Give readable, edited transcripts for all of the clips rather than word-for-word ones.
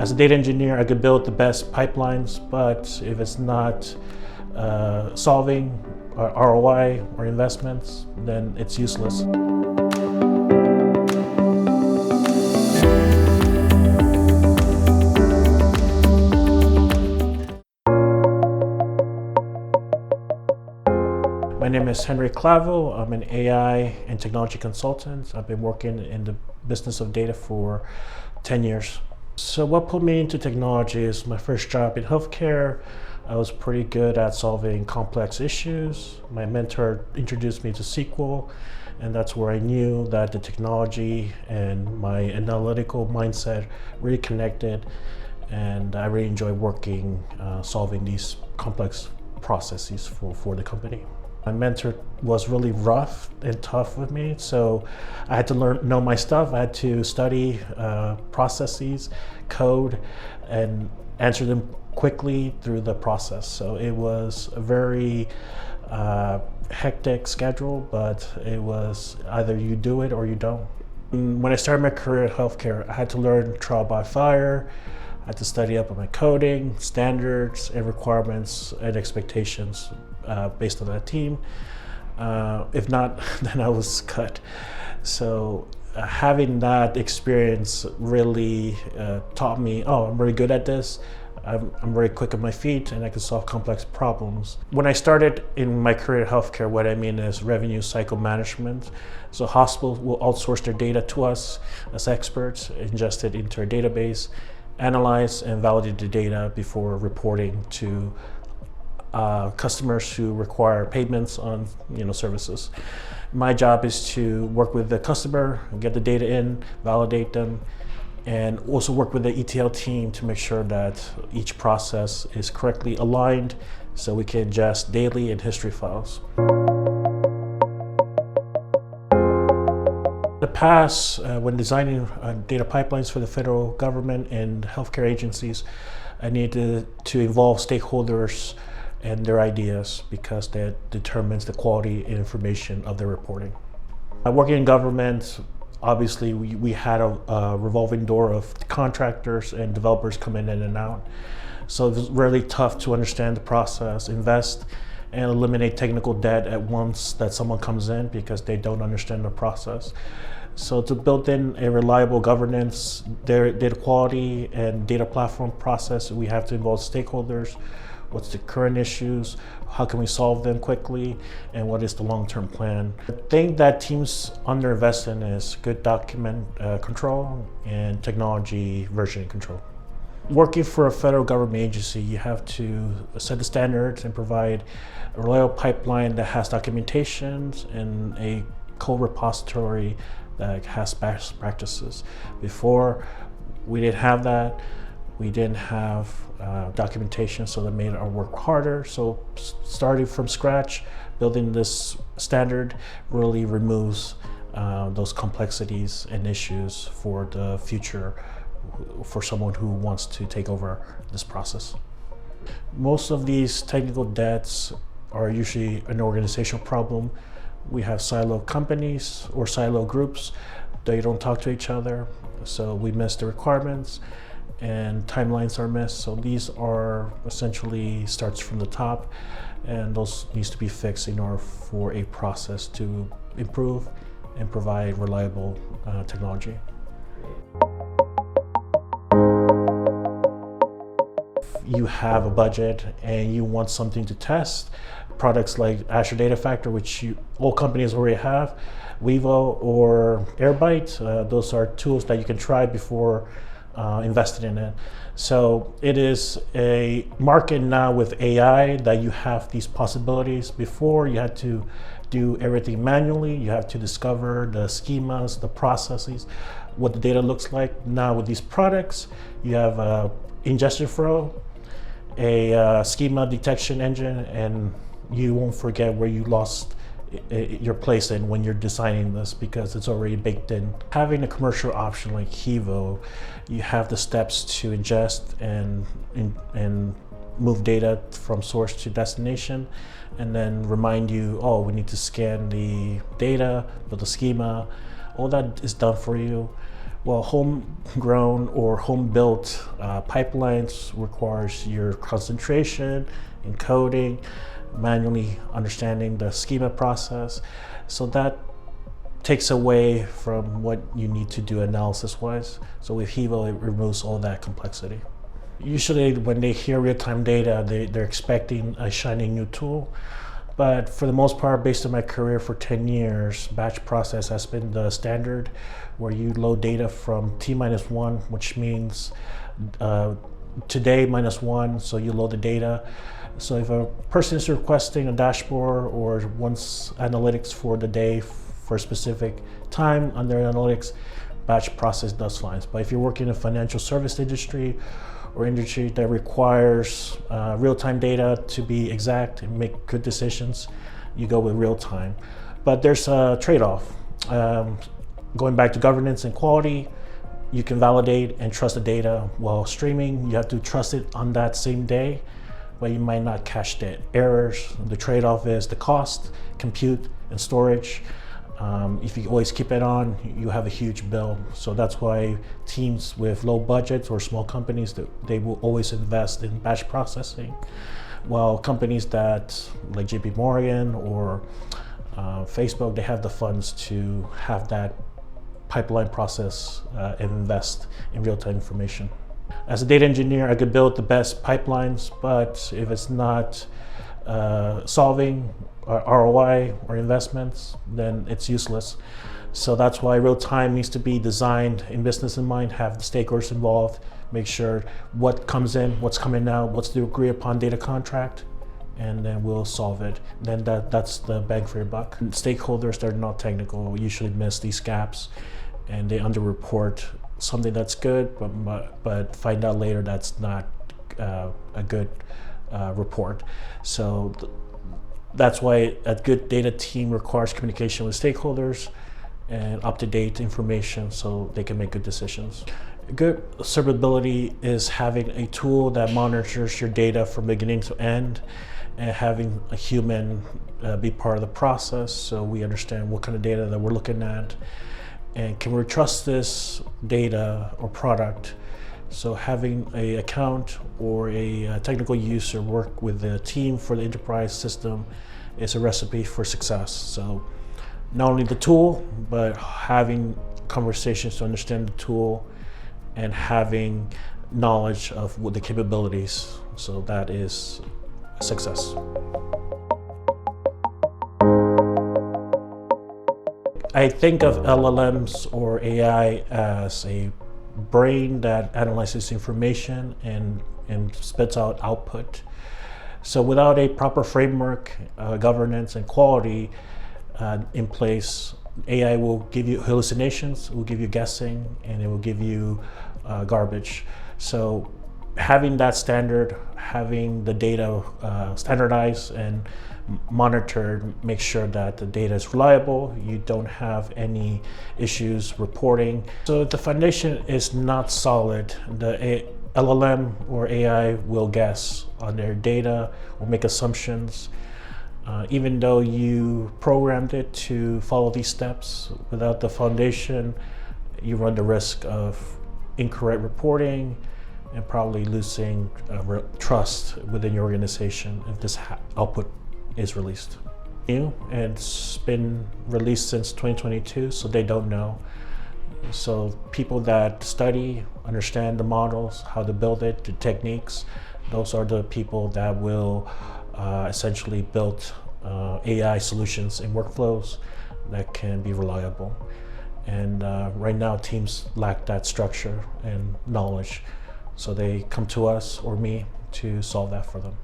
As a data engineer, I could build the best pipelines, but if it's not solving ROI or investments, then it's useless. My name is Clavo. I'm an AI and technology consultant. I've been working in the business of data for 10 years. So what put me into technology is my first job in healthcare. I was pretty good at solving complex issues. My mentor introduced me to SQL, and that's where I knew that the technology and my analytical mindset really connected, and I really enjoy working, solving these complex processes for the company. My mentor was really rough and tough with me, so I had to know my stuff. I had to study processes, code, and answer them quickly through the process. So it was a very hectic schedule, but it was either you do it or you don't. When I started my career in healthcare, I had to learn trial by fire. I had to study up on my coding, standards, and requirements and expectations based on that team. If not, then I was cut. So having that experience really taught me, oh, I'm very good at this. I'm very quick on my feet, and I can solve complex problems. When I started in my career in healthcare, what I mean is revenue cycle management. So hospitals will outsource their data to us as experts, ingest it into our database, analyze and validate the data before reporting to customers who require payments on services. My job is to work with the customer, get the data in, validate them, and also work with the ETL team to make sure that each process is correctly aligned so we can ingest daily and history files. In the past, when designing data pipelines for the federal government and healthcare agencies, I needed to involve stakeholders and their ideas because that determines the quality and information of their reporting. Working in government, obviously we had a revolving door of contractors and developers coming in and out. So it was really tough to understand the process, invest, and eliminate technical debt at once that someone comes in because they don't understand the process. So to build in a reliable governance, data quality, and data platform process, we have to involve stakeholders. What's the current issues? How can we solve them quickly? And what is the long-term plan? The thing that teams underinvest in is good document control and technology versioning control. Working for a federal government agency, you have to set the standards and provide a reliable pipeline that has documentations and a code repository that has best practices. Before, we didn't have that. We didn't have documentation, so that made our work harder. So starting from scratch, building this standard really removes those complexities and issues for the future for someone who wants to take over this process. Most of these technical debts are usually an organizational problem. We have silo companies or silo groups. They don't talk to each other, so we miss the requirements and timelines are missed. So these are essentially starts from the top, and those needs to be fixed in order for a process to improve and provide reliable technology. You have a budget and you want something to test, products like Azure Data Factory, which all companies already have, Wevo or Airbyte, those are tools that you can try before investing in it. So it is a market now with AI that you have these possibilities. Before, you had to do everything manually. You have to discover the schemas, the processes, what the data looks like. Now with these products, you have a ingestion flow, a schema detection engine, and you won't forget where you lost your place in when you're designing this because it's already baked in. Having a commercial option like Hevo, you have the steps to ingest and move data from source to destination, and then remind you, oh, we need to scan the data, build the schema. All that is done for you. Well, homegrown or home-built pipelines requires your concentration in coding, manually understanding the schema process. So that takes away from what you need to do analysis-wise. So with Hevo, it removes all that complexity. Usually when they hear real-time data, they're expecting a shiny new tool. But for the most part, based on my career for 10 years, batch process has been the standard, where you load data from T-1, which means today -1, so you load the data. So if a person is requesting a dashboard or wants analytics for the day for a specific time on their analytics, batch process does fine. But if you're working in a financial service industry or industry that requires real-time data to be exact and make good decisions, you go with real-time. But there's a trade-off. Going back to governance and quality, you can validate and trust the data. While streaming, you have to trust it on that same day, but you might not catch the errors. The trade-off is the cost, compute, and storage. If you always keep it on, you have a huge bill. So that's why teams with low budgets or small companies, they will always invest in batch processing, while companies that like JP Morgan or Facebook, they have the funds to have that pipeline process and invest in real-time information. As a data engineer, I could build the best pipelines, but if it's not solving ROI or investments, then it's useless. So that's why real-time needs to be designed in business in mind, have the stakeholders involved, make sure what comes in, what's coming out, what's the agreed upon data contract, and then we'll solve it. Then that's the bang for your buck. Stakeholders that are not technical usually miss these gaps, and they underreport something that's good, but find out later that's not a good report. So that's why a good data team requires communication with stakeholders and up-to-date information so they can make good decisions. Good observability is having a tool that monitors your data from beginning to end, and having a human be part of the process so we understand what kind of data that we're looking at and can we trust this data or product. So having an account or a technical user work with the team for the enterprise system is a recipe for success. So not only the tool, but having conversations to understand the tool and having knowledge of what the capabilities. So that is success. I think of LLMs or AI as a brain that analyzes information and spits out output. So without a proper framework, governance, and quality in place, AI will give you hallucinations, it will give you guessing, and it will give you garbage. So having that standard, having the data standardized and monitored, make sure that the data is reliable, you don't have any issues reporting. So if the foundation is not solid, the LLM or AI will guess on their data, will make assumptions. Even though you programmed it to follow these steps, without the foundation, you run the risk of incorrect reporting and probably losing trust within your organization if this output is released. And it's been released since 2022, so they don't know. So people that study, understand the models, how to build it, the techniques, those are the people that will essentially build AI solutions and workflows that can be reliable. And right now teams lack that structure and knowledge. So they come to us or me to solve that for them.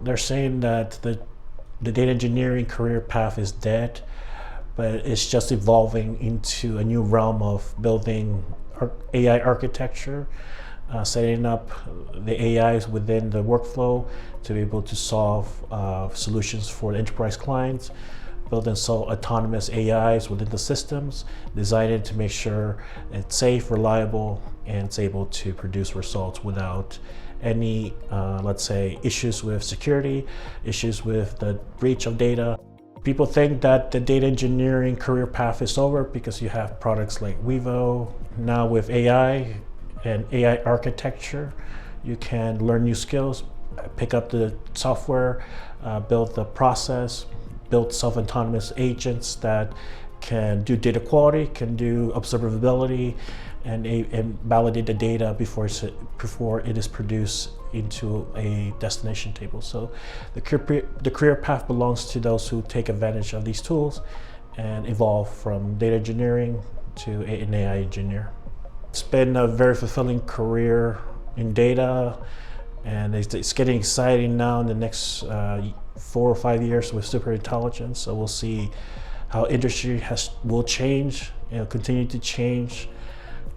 They're saying that the data engineering career path is dead, but it's just evolving into a new realm of building AI architecture, setting up the AIs within the workflow to be able to solve solutions for the enterprise clients, build and sell autonomous AIs within the systems, designed to make sure it's safe, reliable, and it's able to produce results without any, let's say, issues with security, issues with the breach of data. People think that the data engineering career path is over because you have products like Wevo. Now with AI and AI architecture, you can learn new skills, pick up the software, build the process, build self-autonomous agents that can do data quality, can do observability, and validate the data before it is produced into a destination table. So the career path belongs to those who take advantage of these tools and evolve from data engineering to an AI engineer. It's been a very fulfilling career in data, and it's getting exciting now in the next 4 or 5 years with superintelligence. So we'll see how industry will change, continue to change.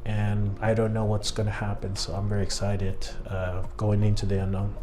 And I don't know what's going to happen, so I'm very excited going into the unknown.